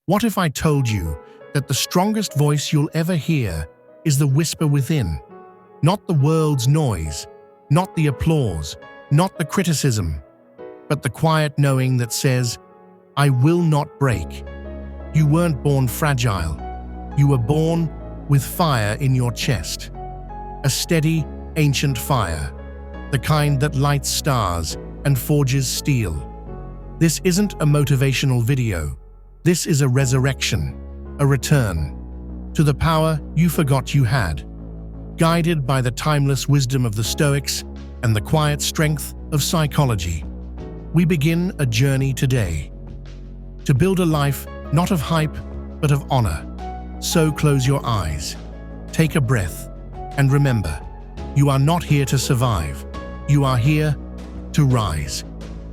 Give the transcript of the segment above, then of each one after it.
What if I told you that the strongest voice you'll ever hear is the whisper within? Not the world's noise, not the applause, not the criticism, but the quiet knowing that says, I will not break. You weren't born fragile. You were born with fire in your chest. A steady, ancient fire, the kind that lights stars and forges steel. This isn't a motivational video. This is a resurrection, a return to the power you forgot you had. Guided by the timeless wisdom of the Stoics and the quiet strength of psychology, we begin a journey today to build a life not of hype, but of honor. So close your eyes, take a breath, and remember, you are not here to survive. You are here to rise.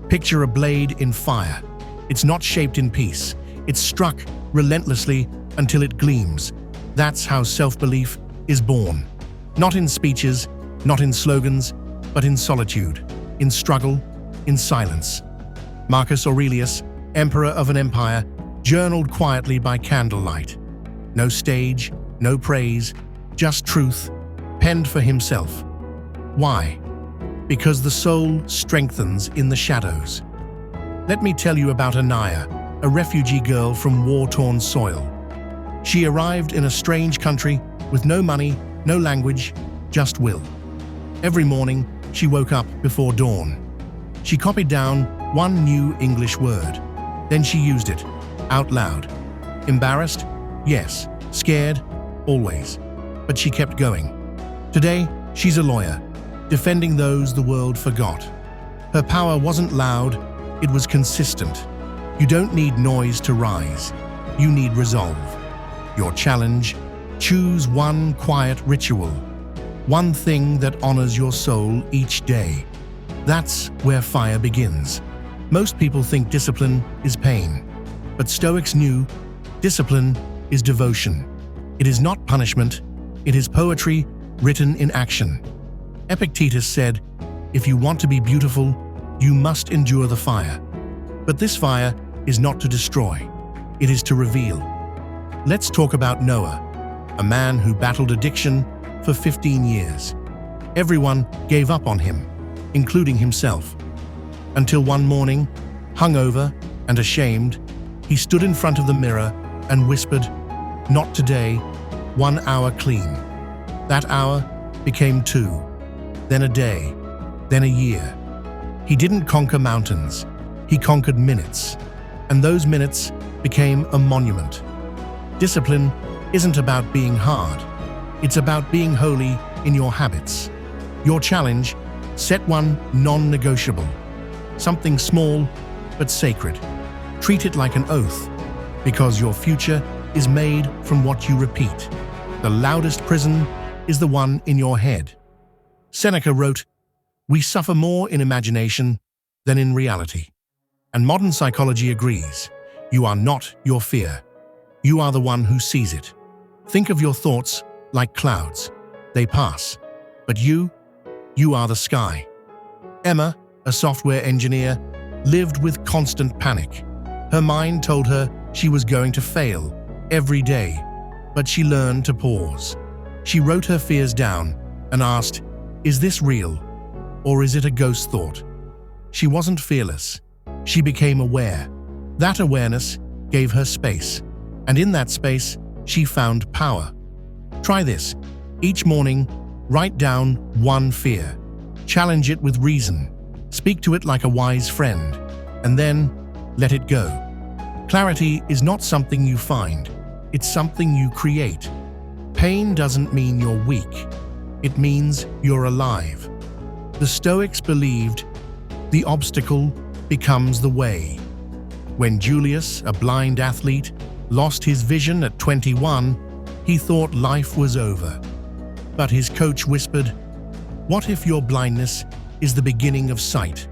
Picture a blade in fire. It's not shaped in peace. It's struck relentlessly until it gleams. That's how self-belief is born. Not in speeches, not in slogans, but in solitude, in struggle, in silence. Marcus Aurelius, emperor of an empire, journaled quietly by candlelight. No stage, no praise, just truth, penned for himself. Why? Because the soul strengthens in the shadows. Let me tell you about Anaya, a refugee girl from war-torn soil. She arrived in a strange country with no money, no language, just will. Every morning, she woke up before dawn. She copied down one new English word. Then she used it, out loud. Embarrassed? Yes. Scared? Always. But she kept going. Today, she's a lawyer, defending those the world forgot. Her power wasn't loud, it was consistent. You don't need noise to rise. You need resolve. Your challenge: choose one quiet ritual. One thing that honors your soul each day. That's where fire begins. Most people think discipline is pain. But Stoics knew discipline is devotion. It is not punishment. It is poetry written in action. Epictetus said, if you want to be beautiful, you must endure the fire. But this fire is not to destroy. It is to reveal. Let's talk about Noah, a man who battled addiction for 15 years. Everyone gave up on him, including himself. Until one morning, hungover and ashamed, he stood in front of the mirror and whispered, "Not today, 1 hour clean." That hour became 2, then a day, then a year. He didn't conquer mountains, he conquered minutes, and those minutes became a monument. Discipline isn't about being hard, it's about being holy in your habits. Your challenge: set one non-negotiable. Something small but sacred. Treat it like an oath, because your future is made from what you repeat. The loudest prison is the one in your head. Seneca wrote, "We suffer more in imagination than in reality." And modern psychology agrees. You are not your fear. You are the one who sees it. Think of your thoughts like clouds. They pass. But you are the sky. Emma, a software engineer, lived with constant panic. Her mind told her she was going to fail every day, but she learned to pause. She wrote her fears down and asked, "Is this real, or is it a ghost thought?" She wasn't fearless. She became aware. That awareness gave her space, and in that space, she found power. Try this. Each morning, write down one fear. Challenge it with reason. Speak to it like a wise friend, and then let it go. Clarity is not something you find, it's something you create. Pain doesn't mean you're weak, it means you're alive. The Stoics believed the obstacle becomes the way. When Julius, a blind athlete, lost his vision at 21, he thought life was over. But his coach whispered, "What if your blindness is the beginning of sight?"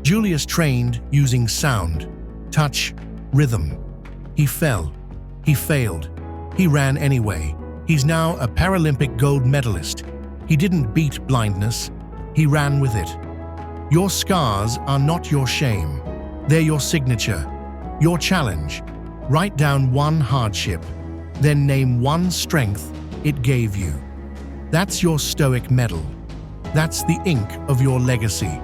Julius trained using sound, touch, rhythm. He fell. He failed. He ran anyway. He's now a Paralympic gold medalist. He didn't beat blindness. He ran with it. Your scars are not your shame. They're your signature, your challenge. Write down one hardship, then name one strength it gave you. That's your Stoic medal. That's the ink of your legacy.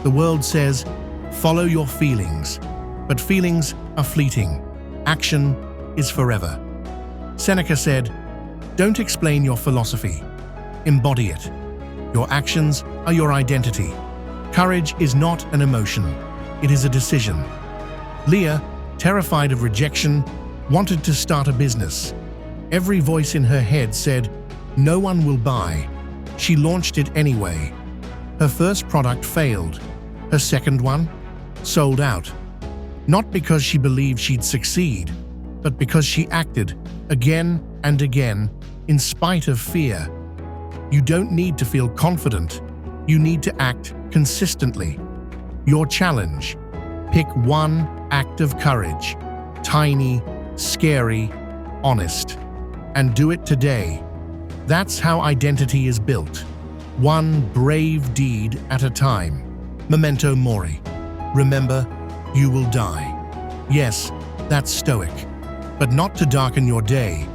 The world says, follow your feelings, but feelings are fleeting. Action is forever. Seneca said, don't explain your philosophy. Embody it. Your actions are your identity. Courage is not an emotion. It is a decision. Leah, terrified of rejection, wanted to start a business. Every voice in her head said, no one will buy. She launched it anyway. Her first product failed. Her second one sold out. Not because she believed she'd succeed, but because she acted again and again in spite of fear. You don't need to feel confident. You need to act consistently. Your challenge: pick one act of courage, tiny, scary, honest, and do it today. That's how identity is built, one brave deed at a time. Memento mori. Remember, you will die. Yes, that's Stoic, but not to darken your day,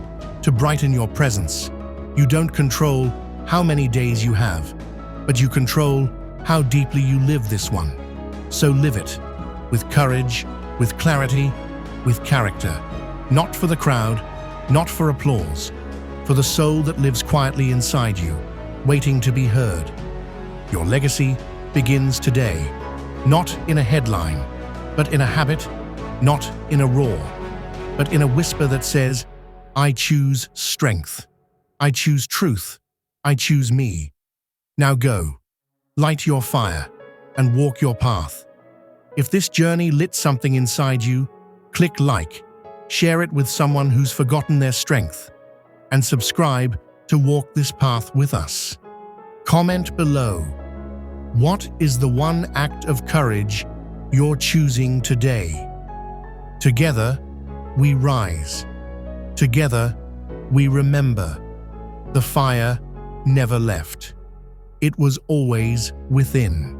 to brighten your presence. You don't control how many days you have, but you control how deeply you live this one. So live it, with courage, with clarity, with character. Not for the crowd, not for applause, for the soul that lives quietly inside you, waiting to be heard. Your legacy begins today, not in a headline, but in a habit, not in a roar, but in a whisper that says, I choose strength. I choose truth. I choose me. Now go, light your fire, and walk your path. If this journey lit something inside you, click like, share it with someone who's forgotten their strength, and subscribe to walk this path with us. Comment below. What is the one act of courage you're choosing today? Together, we rise. Together, we remember. The fire never left. It was always within.